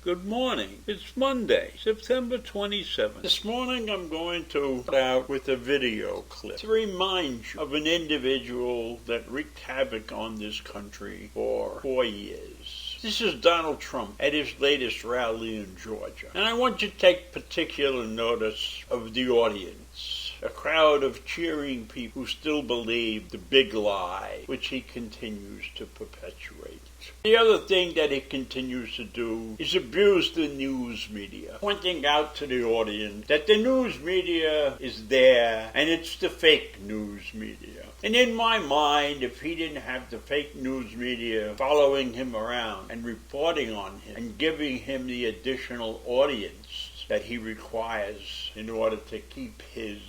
Good morning. It's Monday, September 27th. This morning I'm going to put out with a video clip to remind you of an individual that wreaked havoc on this country for 4 years. This is Donald Trump at his latest rally in Georgia. And I want you to take particular notice of the audience. A crowd of cheering people who still believe the big lie, which he continues to perpetuate. The other thing that he continues to do is abuse the news media, pointing out to the audience that the news media is there and it's the fake news media. And in my mind, if he didn't have the fake news media following him around and reporting on him and giving him the additional audience that he requires in order to keep his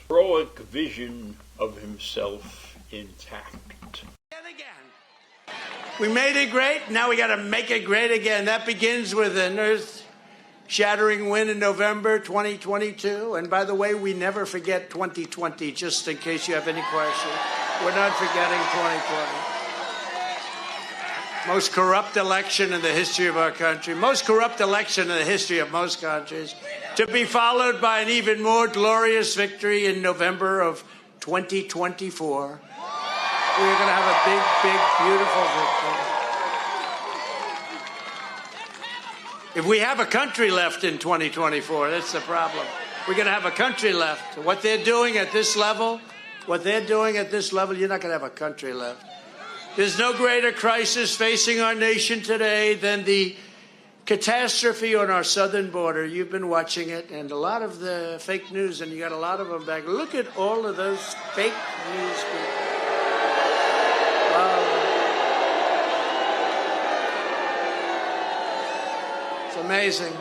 heroic vision of himself intact. And again, we made it great. Now we got to make it great again. That begins with an earth-shattering win in November 2022. And by the way, we never forget 2020, just in case you have any questions. We're not forgetting 2020. Most corrupt election in the history of our country. Most corrupt election in the history of most countries. To be followed by an even more glorious victory in November of 2024. We're going to have a big, beautiful victory. If we have a country left in 2024, that's the problem. We're going to have a country left. What they're doing at this level, you're not going to have a country left. There's no greater crisis facing our nation today than the catastrophe on our southern border. You've been watching it, and a lot of the fake news, and you got a lot of them back. Look at all of those fake news people. Wow. It's amazing.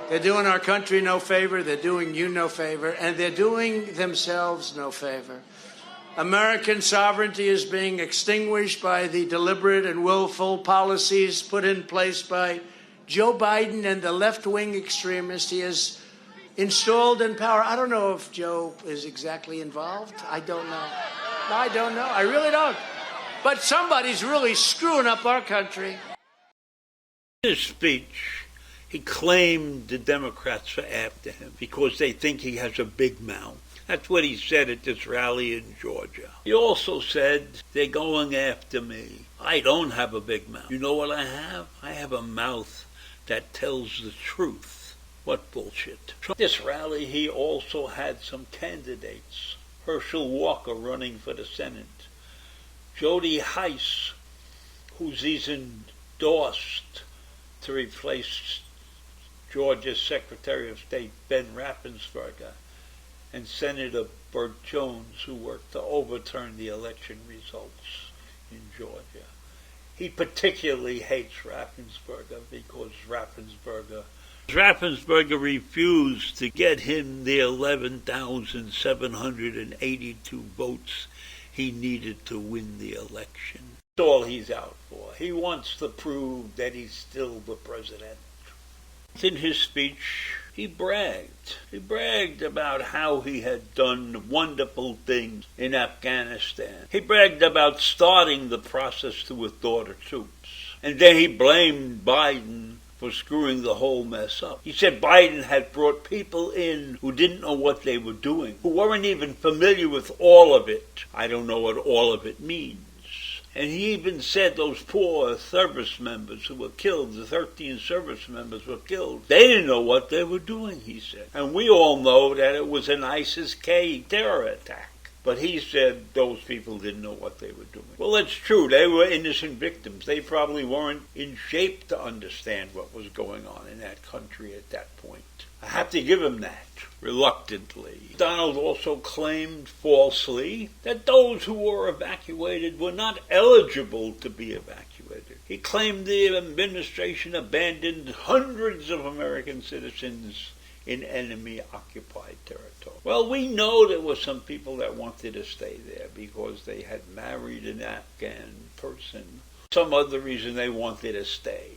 They're doing our country no favor, they're doing you no favor, and they're doing themselves no favor. American sovereignty is being extinguished by the deliberate and willful policies put in place by Joe Biden and the left-wing extremists he has installed in power. I don't know if Joe is exactly involved. I don't know. I really don't. But somebody's really screwing up our country. In his speech, he claimed the Democrats are after him because they think he has a big mouth. That's what he said at this rally in Georgia. He also said, they're going after me. I don't have a big mouth. You know what I have? I have a mouth that tells the truth. What bullshit. At this rally, he also had some candidates. Herschel Walker running for the Senate. Jody Hice, who's he's endorsed to replace Georgia's Secretary of State Ben Raffensperger, and Senator Burt Jones, who worked to overturn the election results in Georgia. He particularly hates Raffensperger because Raffensperger refused to get him the 11,782 votes he needed to win the election. That's all he's out for. He wants to prove that he's still the president. In his speech, he bragged. He bragged about how he had done wonderful things in Afghanistan. He bragged about starting the process to withdraw the troops. And then he blamed Biden for screwing the whole mess up. He said Biden had brought people in who didn't know what they were doing, who weren't even familiar with all of it. I don't know what all of it means. And he even said those poor service members who were killed, the 13 service members were killed, they didn't know what they were doing, he said. And we all know that it was an ISIS-K terror attack. But he said those people didn't know what they were doing. Well, that's true. They were innocent victims. They probably weren't in shape to understand what was going on in that country at that point. I have to give him that, reluctantly. Donald also claimed falsely that those who were evacuated were not eligible to be evacuated. He claimed the administration abandoned hundreds of American citizens in enemy-occupied territory. Well, we know there were some people that wanted to stay there because they had married an Afghan person. Some other reason they wanted to stay.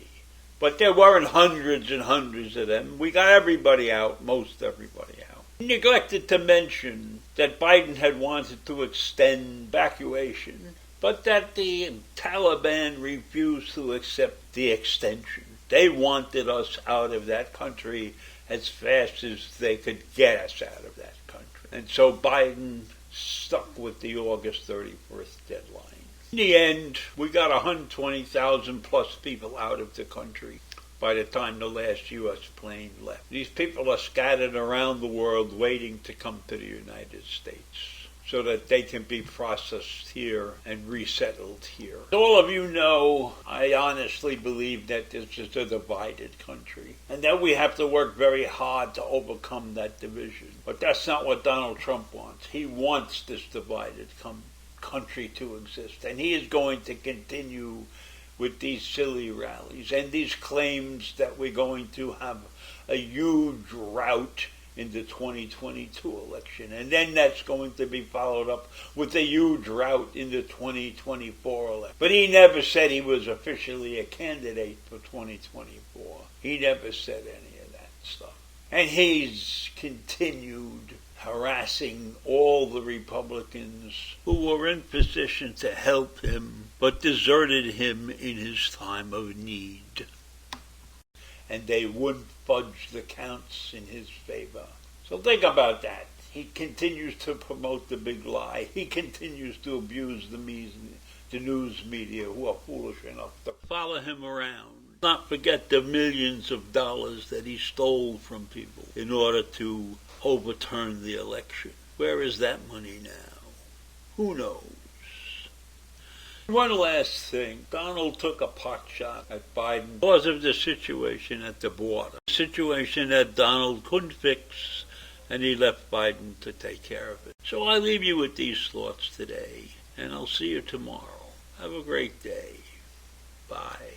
But there weren't hundreds and hundreds of them. We got everybody out, most everybody out. He neglected to mention that Biden had wanted to extend evacuation, but that the Taliban refused to accept the extension. They wanted us out of that country as fast as they could get us out of that country. And so Biden stuck with the August 31st deadline. In the end, we got 120,000 plus people out of the country by the time the last U.S. plane left. These people are scattered around the world waiting to come to the United States so that they can be processed here and resettled here. As all of you know, I honestly believe that this is a divided country and that we have to work very hard to overcome that division. But that's not what Donald Trump wants. He wants this divided country to exist, and he is going to continue with these silly rallies and these claims that we're going to have a huge rout in the 2022 election, and then that's going to be followed up with a huge rout in the 2024 election. But he never said he was officially a candidate for 2024. He never said any of that stuff. And he's continued harassing all the Republicans who were in position to help him, but deserted him in his time of need. And they wouldn't fudge the counts in his favor. So think about that. He continues to promote the big lie. He continues to abuse the news media who are foolish enough to follow him around. Not forget the millions of dollars that he stole from people in order to overturn the election. Where is that money now? Who knows? One last thing. Donald took a pot shot at Biden because of the situation at the border. A situation that Donald couldn't fix, and he left Biden to take care of it. So I leave you with these thoughts today, and I'll see you tomorrow. Have a great day. Bye.